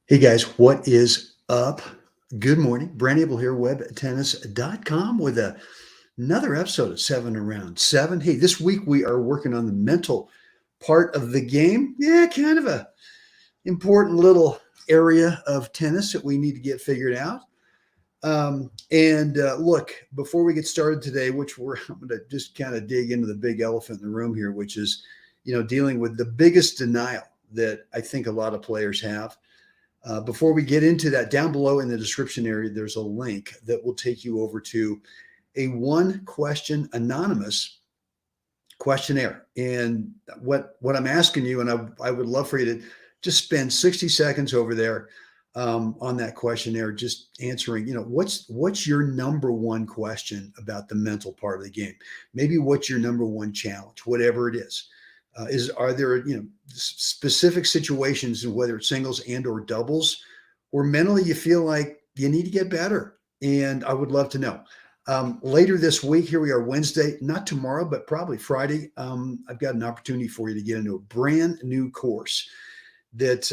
Hey guys, what is up? Good morning. Brent Abel here, webtennis.com with another episode of 7 Around 7. Hey, this week we are working on the mental part of the game. Yeah, kind of a important little area of tennis that we need to get figured out. Look, before we get started today, I'm going to just kind of dig into the big elephant in the room here, which is, dealing with the biggest denial that I think a lot of players have. Before we get into that, down below in the description area, there's a link that will take you over to a one-question anonymous questionnaire. And what I'm asking you, and I would love for you to just spend 60 seconds over there on that questionnaire, just answering, what's your number one question about the mental part of the game? Maybe what's your number one challenge, whatever it is. Are there specific situations, in whether it's singles and or doubles, where mentally you feel like you need to get better? And I would love to know. Later this week, here we are Wednesday, not tomorrow, but probably Friday. I've got an opportunity for you to get into a brand new course that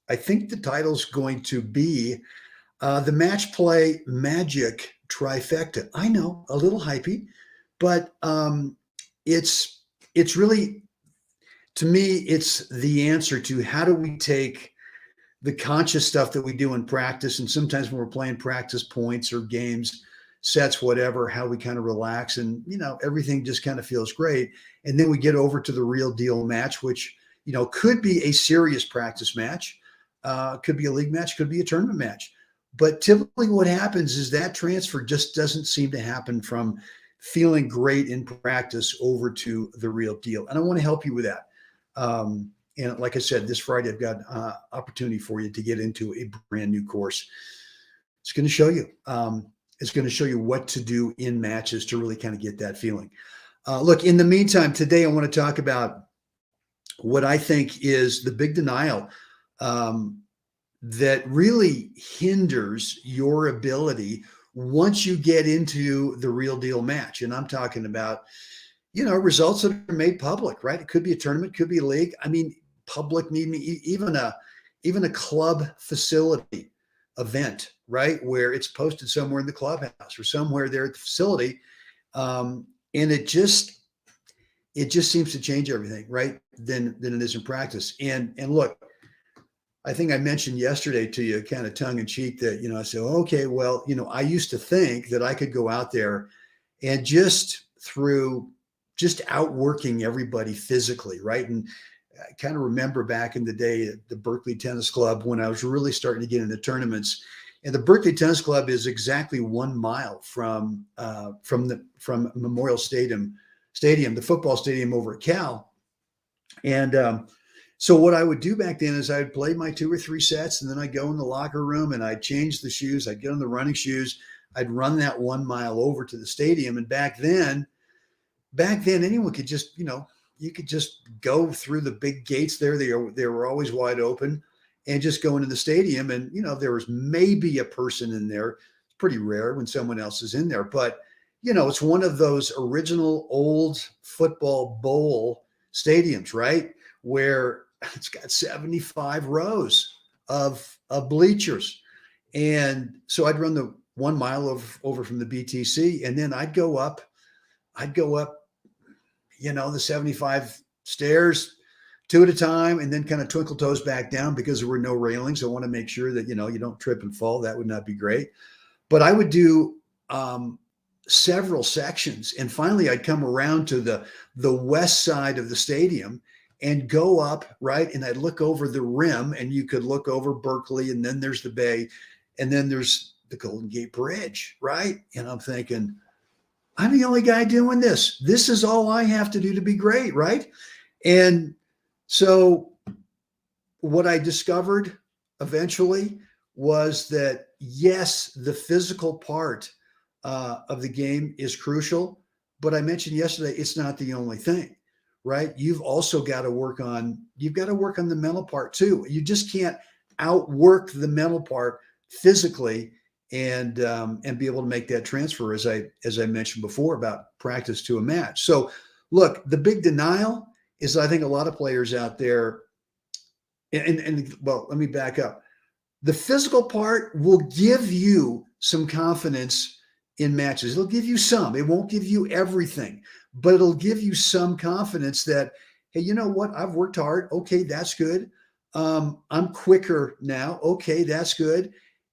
I think the title's going to be the Match Play Magic Trifecta. I know, a little hypey, but it's really, to me, it's the answer to how do we take the conscious stuff that we do in practice, and sometimes when we're playing practice points or games, sets, whatever, how we kind of relax and, everything just kind of feels great. And then we get over to the real deal match, which, could be a serious practice match, could be a league match, could be a tournament match. But typically what happens is that transfer just doesn't seem to happen from feeling great in practice over to the real deal. And I want to help you with that. And like I said, this Friday, I've got opportunity for you to get into a brand new course. It's going to show you. It's going to show you what to do in matches to really kind of get that feeling. Look, in the meantime, today I want to talk about what I think is the big denial that really hinders your ability once you get into the real deal match. And I'm talking about, results that are made public, right? It could be a tournament, could be a league. I mean, public, even a club facility event, right? Where it's posted somewhere in the clubhouse or somewhere there at the facility. And it just seems to change everything, right? Than it is in practice. And look, I think I mentioned yesterday to you, kind of tongue in cheek, that, I said, okay, well, I used to think that I could go out there and just outworking everybody physically, right? And I kind of remember back in the day at the Berkeley Tennis Club when I was really starting to get into tournaments. And the Berkeley Tennis Club is exactly 1 mile from Memorial Stadium, the football stadium over at Cal. And so what I would do back then is I'd play my 2 or 3 sets, and then I'd go in the locker room and I'd change the shoes. I'd get on the running shoes. I'd run that 1 mile over to the stadium. And back then anyone could just, you could just go through the big gates there. They were always wide open, and just go into the stadium. And, there was maybe a person in there. It's pretty rare when someone else is in there, but, it's one of those original old football bowl stadiums, right? Where it's got 75 rows of bleachers. And so I'd run the 1 mile over from the BTC, and then I'd go up, the 75 stairs 2 at a time, and then kind of twinkle toes back down because there were no railings. I want to make sure that, you don't trip and fall. That would not be great. But I would do several sections. And finally I'd come around to the west side of the stadium and go up, right? And I'd look over the rim, and you could look over Berkeley, and then there's the bay, and then there's the Golden Gate Bridge, right? And I'm thinking, I'm the only guy doing this. This is all I have to do to be great, right? And so what I discovered eventually was that, yes, the physical part of the game is crucial, but I mentioned yesterday, it's not the only thing. Right? You've also got to work on the mental part too. You just can't outwork the mental part physically and be able to make that transfer, as I mentioned before, about practice to a match. So look, the big denial is, I think a lot of players out there, And well, let me back up. The physical part will give you some confidence in matches. It'll give you some. It won't give you everything, but it'll give you some confidence that, hey, you know what? I've worked hard. Okay, that's good. I'm quicker now. Okay, that's good.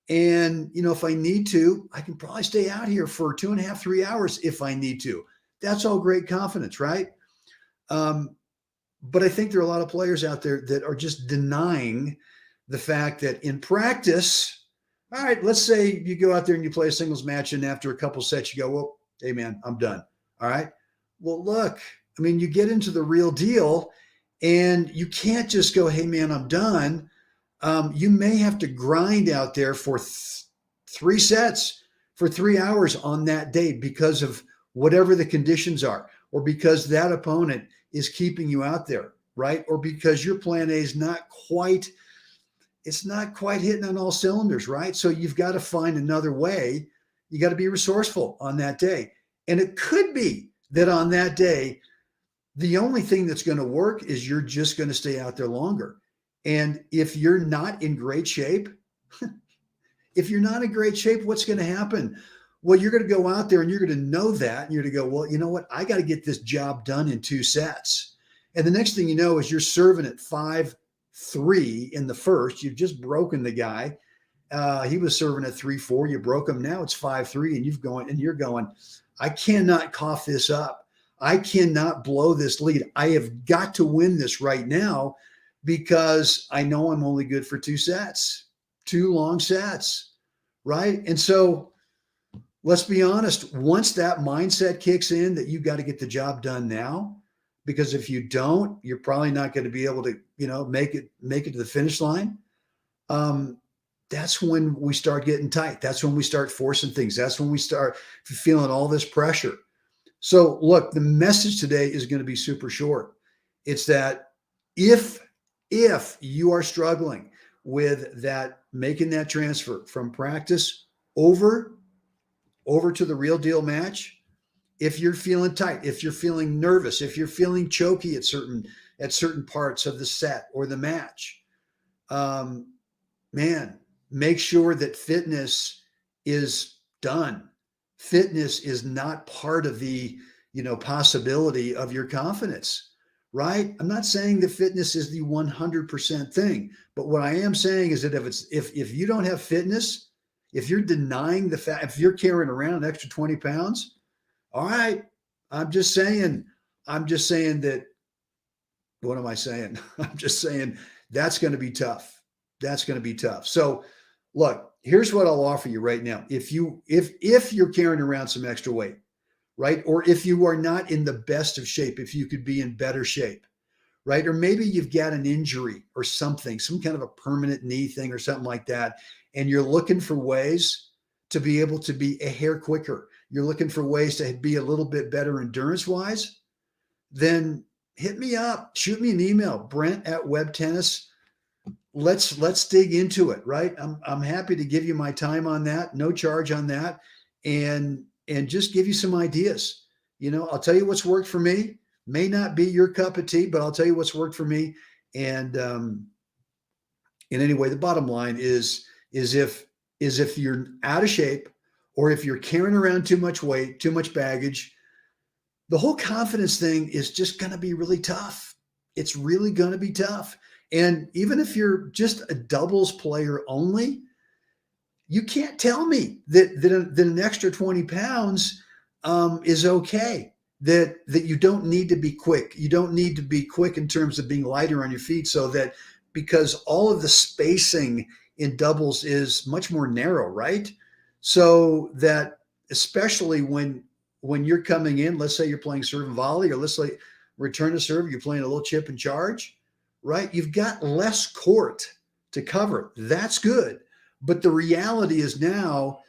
And, if I need to, I can probably stay out here for 2.5, 3 hours if I need to. That's all great confidence, right? But I think there are a lot of players out there that are just denying the fact that in practice, all right, let's say you go out there and you play a singles match, and after a couple sets, you go, well, hey, man, I'm done. All right. Well, look, I mean, you get into the real deal and you can't just go, hey, man, I'm done. You may have to grind out there for 3 sets for 3 hours on that day because of whatever the conditions are, or because that opponent is keeping you out there, right? Or because your plan A is not quite hitting on all cylinders, right? So you've got to find another way. You got to be resourceful on that day. And it could be that on that day, the only thing that's going to work is you're just going to stay out there longer. And if you're not in great shape, what's going to happen? Well, you're going to go out there and you're going to know that. And you're going to go, well, you know what? I got to get this job done in 2 sets. And the next thing you know is you're serving at 5-3 in the first. You've just broken the guy. He was serving at 3-4. You broke him. Now it's 5-3, and you're going, I cannot cough this up. I cannot blow this lead. I have got to win this right now because I know I'm only good for 2 sets, 2 long sets, right? And so let's be honest, once that mindset kicks in that you got to get the job done now, because if you don't, you're probably not going to be able to, make it to the finish line. That's when we start getting tight. That's when we start forcing things. That's when we start feeling all this pressure. So look, the message today is going to be super short. It's that if you are struggling with that, making that transfer from practice over to the real deal match, if you're feeling tight, if you're feeling nervous, if you're feeling choky at certain parts of the set or the match, man, make sure that fitness is done. Fitness is not part of the, possibility of your confidence, right? I'm not saying that fitness is the 100% thing, but what I am saying is that if you don't have fitness, if you're denying the fact, if you're carrying around an extra 20 pounds, all right, I'm just saying that, what am I saying? I'm just saying that's going to be tough. That's going to be tough. So look, here's what I'll offer you right now. If you're carrying around some extra weight, right? Or if you are not in the best of shape, if you could be in better shape, right? Or maybe you've got an injury or something, some kind of a permanent knee thing or something like that. And you're looking for ways to be able to be a hair quicker. You're looking for ways to be a little bit better endurance wise, then hit me up, shoot me an email, Brent@WebTennis. Let's dig into it, right? I'm happy to give you my time on that, no charge on that, and just give you some ideas. I'll tell you what's worked for me. May not be your cup of tea, but I'll tell you what's worked for me. And anyway, the bottom line is if you're out of shape, or if you're carrying around too much weight, too much baggage, the whole confidence thing is just going to be really tough. It's really going to be tough. And even if you're just a doubles player only, you can't tell me that an extra 20 pounds is okay, that you don't need to be quick. You don't need to be quick in terms of being lighter on your feet, so that, because all of the spacing in doubles is much more narrow, right? So that especially when you're coming in, let's say you're playing serve and volley, or let's say return to serve, you're playing a little chip and charge, right? You've got less court to cover. That's good. But the reality is now,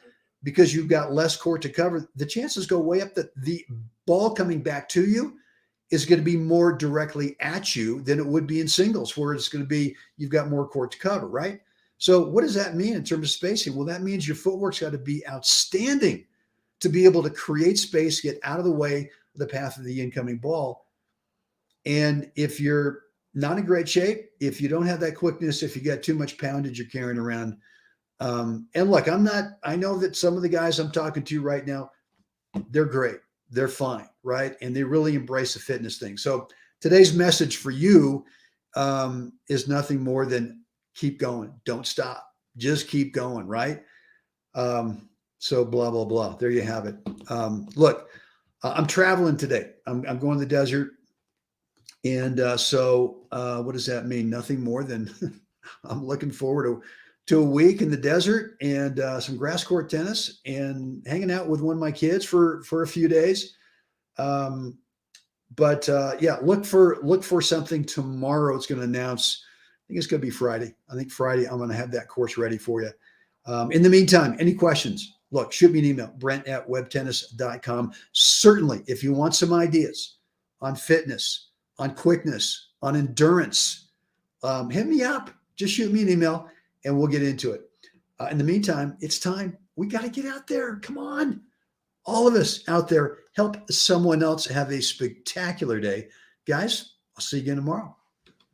because you've got less court to cover, the chances go way up that the ball coming back to you is going to be more directly at you than it would be in singles, where it's going to be, you've got more court to cover, right? So what does that mean in terms of spacing? Well, that means your footwork's got to be outstanding to be able to create space, get out of the way of the path of the incoming ball. And if you're not in great shape. If you don't have that quickness, if you got too much poundage you're carrying around. And look, I know that some of the guys I'm talking to right now, they're great. They're fine, right? And they really embrace the fitness thing. So today's message for you is nothing more than keep going. Don't stop. Just keep going, right? So blah, blah, blah. There you have it. Look, I'm traveling today. I'm going to the desert. And so what does that mean? Nothing more than I'm looking forward to a week in the desert and some grass court tennis and hanging out with one of my kids for a few days. But yeah, look for something tomorrow. It's going to announce, I think it's going to be Friday. I think Friday, I'm going to have that course ready for you. In the meantime, any questions? Look, shoot me an email, brent@webtennis.com. Certainly, if you want some ideas on fitness, on quickness, on endurance, hit me up. Just shoot me an email and we'll get into it. In the meantime, it's time. We got to get out there. Come on. All of us out there, help someone else have a spectacular day. Guys, I'll see you again tomorrow.